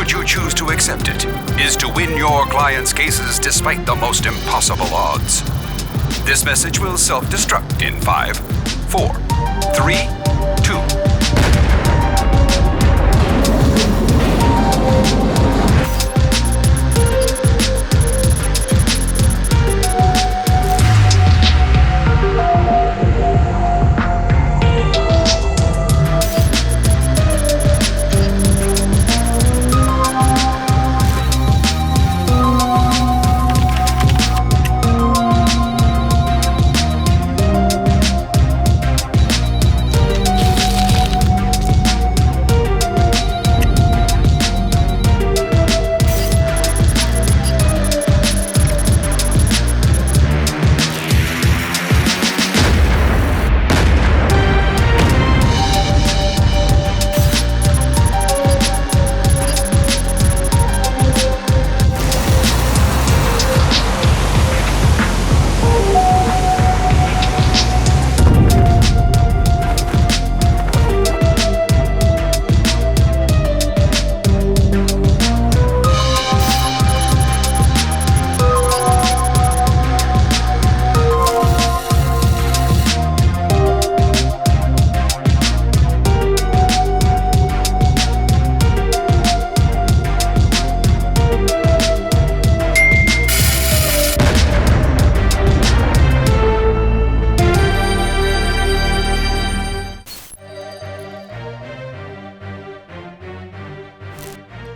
Should you choose to accept it, is to win your client's cases despite the most impossible odds. This message will self-destruct in 5, 4, 3, 2.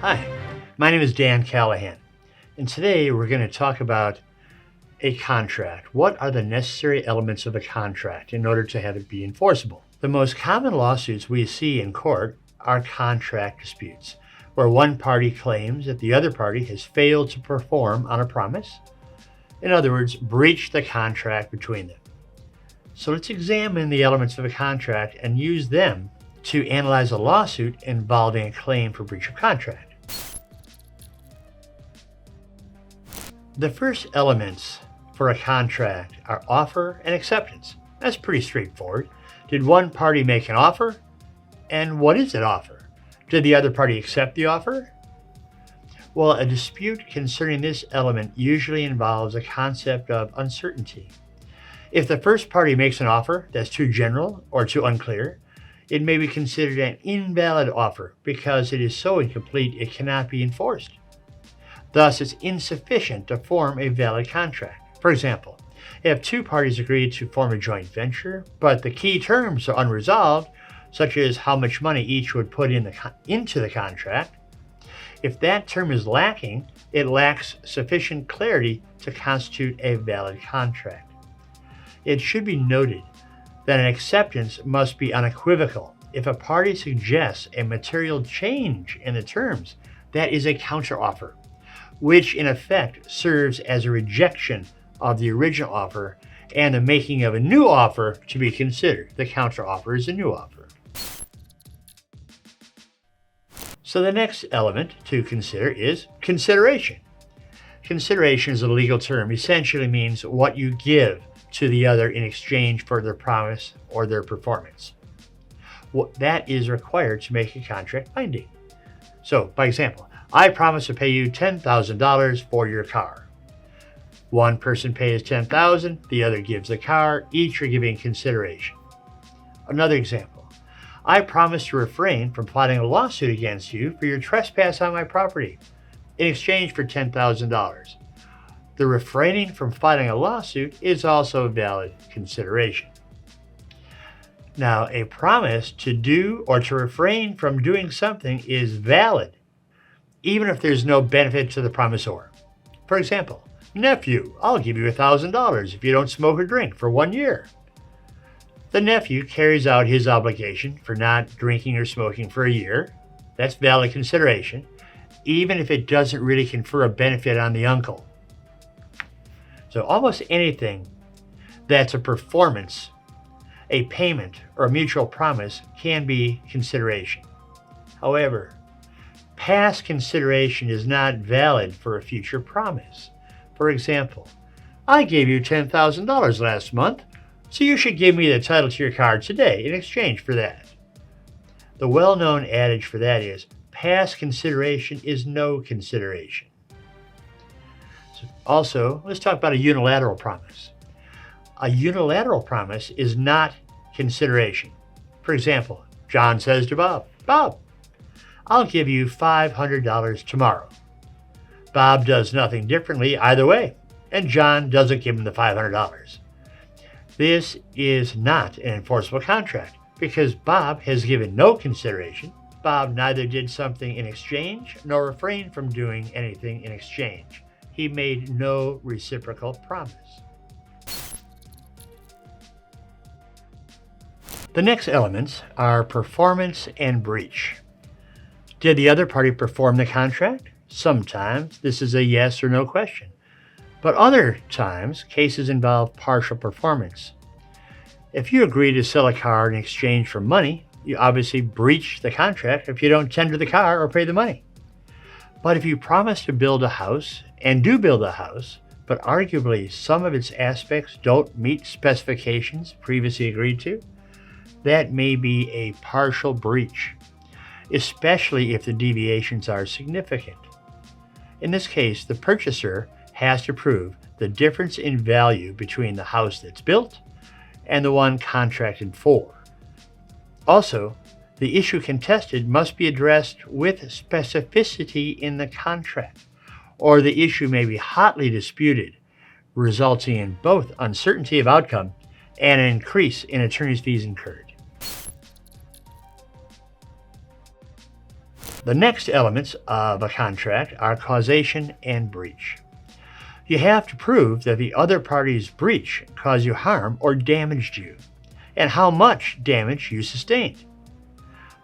Hi, my name is Dan Callahan, and today we're going to talk about a contract. What are the necessary elements of a contract in order to have it be enforceable? The most common lawsuits we see in court are contract disputes, where one party claims that the other party has failed to perform on a promise. In other words, breached the contract between them. So let's examine the elements of a contract and use them to analyze a lawsuit involving a claim for breach of contract. The first elements for a contract are offer and acceptance. That's pretty straightforward. Did one party make an offer? And what is that offer? Did the other party accept the offer? Well, a dispute concerning this element usually involves a concept of uncertainty. If the first party makes an offer that's too general or too unclear, it may be considered an invalid offer because it is so incomplete it cannot be enforced. Thus, it's insufficient to form a valid contract. For example, if two parties agree to form a joint venture, but the key terms are unresolved, such as how much money each would put into the contract, if that term is lacking, it lacks sufficient clarity to constitute a valid contract. It should be noted that an acceptance must be unequivocal. If a party suggests a material change in the terms, that is a counteroffer, which in effect serves as a rejection of the original offer and the making of a new offer to be considered. The counteroffer is a new offer. So the next element to consider is consideration. Consideration is a legal term. Essentially means what you give to the other in exchange for their promise or their performance. That is required to make a contract binding. So, by example, I promise to pay you $10,000 for your car. One person pays $10,000, the other gives the car, each are giving consideration. Another example, I promise to refrain from filing a lawsuit against you for your trespass on my property in exchange for $10,000. The refraining from filing a lawsuit is also a valid consideration. Now, a promise to do or to refrain from doing something is valid, even if there's no benefit to the promisor. For example, nephew, I'll give you $1,000 if you don't smoke or drink for 1 year. The nephew carries out his obligation for not drinking or smoking for a year. That's valid consideration, even if it doesn't really confer a benefit on the uncle. So almost anything that's a performance, a payment, or a mutual promise can be consideration. However, past consideration is not valid for a future promise. For example, I gave you $10,000 last month, so you should give me the title to your car today in exchange for that. The well-known adage for that is, Past consideration is no consideration. Also, let's talk about a unilateral promise. A unilateral promise is not consideration. For example, John says to Bob, "Bob, I'll give you $500 tomorrow." Bob does nothing differently either way, and John doesn't give him the $500. This is not an enforceable contract because Bob has given no consideration. Bob neither did something in exchange nor refrained from doing anything in exchange. He made no reciprocal promise. The next elements are performance and breach. Did the other party perform the contract? Sometimes this is a yes or no question, but other times cases involve partial performance. If you agree to sell a car in exchange for money, you obviously breach the contract if you don't tender the car or pay the money. But if you promise to build a house and do build a house, but arguably some of its aspects don't meet specifications previously agreed to, that may be a partial breach, especially if the deviations are significant. In this case, the purchaser has to prove the difference in value between the house that's built and the one contracted for. Also, the issue contested must be addressed with specificity in the contract, or the issue may be hotly disputed, resulting in both uncertainty of outcome and an increase in attorney's fees incurred. The next elements of a contract are causation and breach. You have to prove that the other party's breach caused you harm or damaged you, and how much damage you sustained.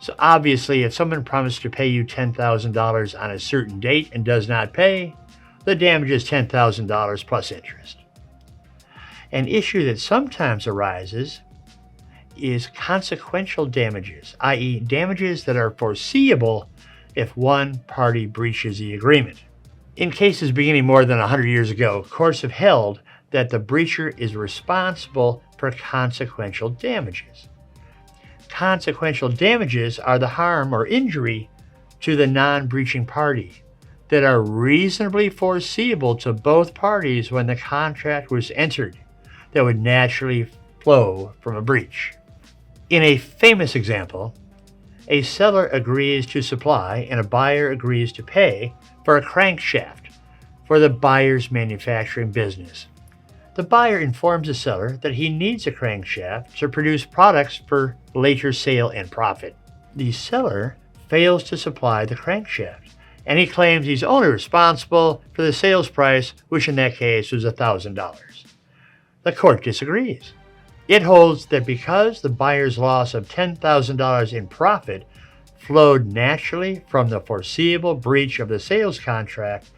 So obviously, if someone promised to pay you $10,000 on a certain date and does not pay, the damage is $10,000 plus interest. An issue that sometimes arises is consequential damages, i.e. damages that are foreseeable if one party breaches the agreement. In cases beginning more than 100 years ago, courts have held that the breacher is responsible for consequential damages. Consequential damages are the harm or injury to the non-breaching party that are reasonably foreseeable to both parties when the contract was entered, that would naturally flow from a breach. In a famous example, a seller agrees to supply and a buyer agrees to pay for a crankshaft for the buyer's manufacturing business. The buyer informs the seller that he needs a crankshaft to produce products for later sale and profit. The seller fails to supply the crankshaft, and he claims he's only responsible for the sales price, which in that case was $1,000. The court disagrees. It holds that because the buyer's loss of $10,000 in profit flowed naturally from the foreseeable breach of the sales contract,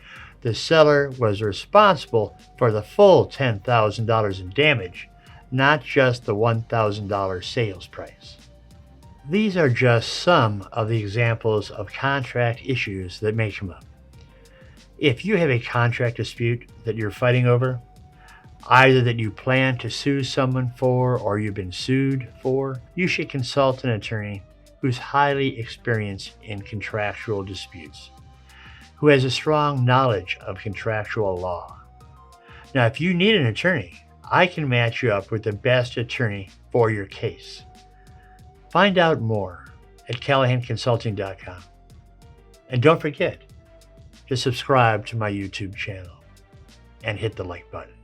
the seller was responsible for the full $10,000 in damage, not just the $1,000 sales price. These are just some of the examples of contract issues that may come up. If you have a contract dispute that you're fighting over, either that you plan to sue someone for or you've been sued for, you should consult an attorney who's highly experienced in contractual disputes, who has a strong knowledge of contractual law. Now, if you need an attorney, I can match you up with the best attorney for your case. Find out more at CallahanConsulting.com. And don't forget to subscribe to my YouTube channel and hit the like button.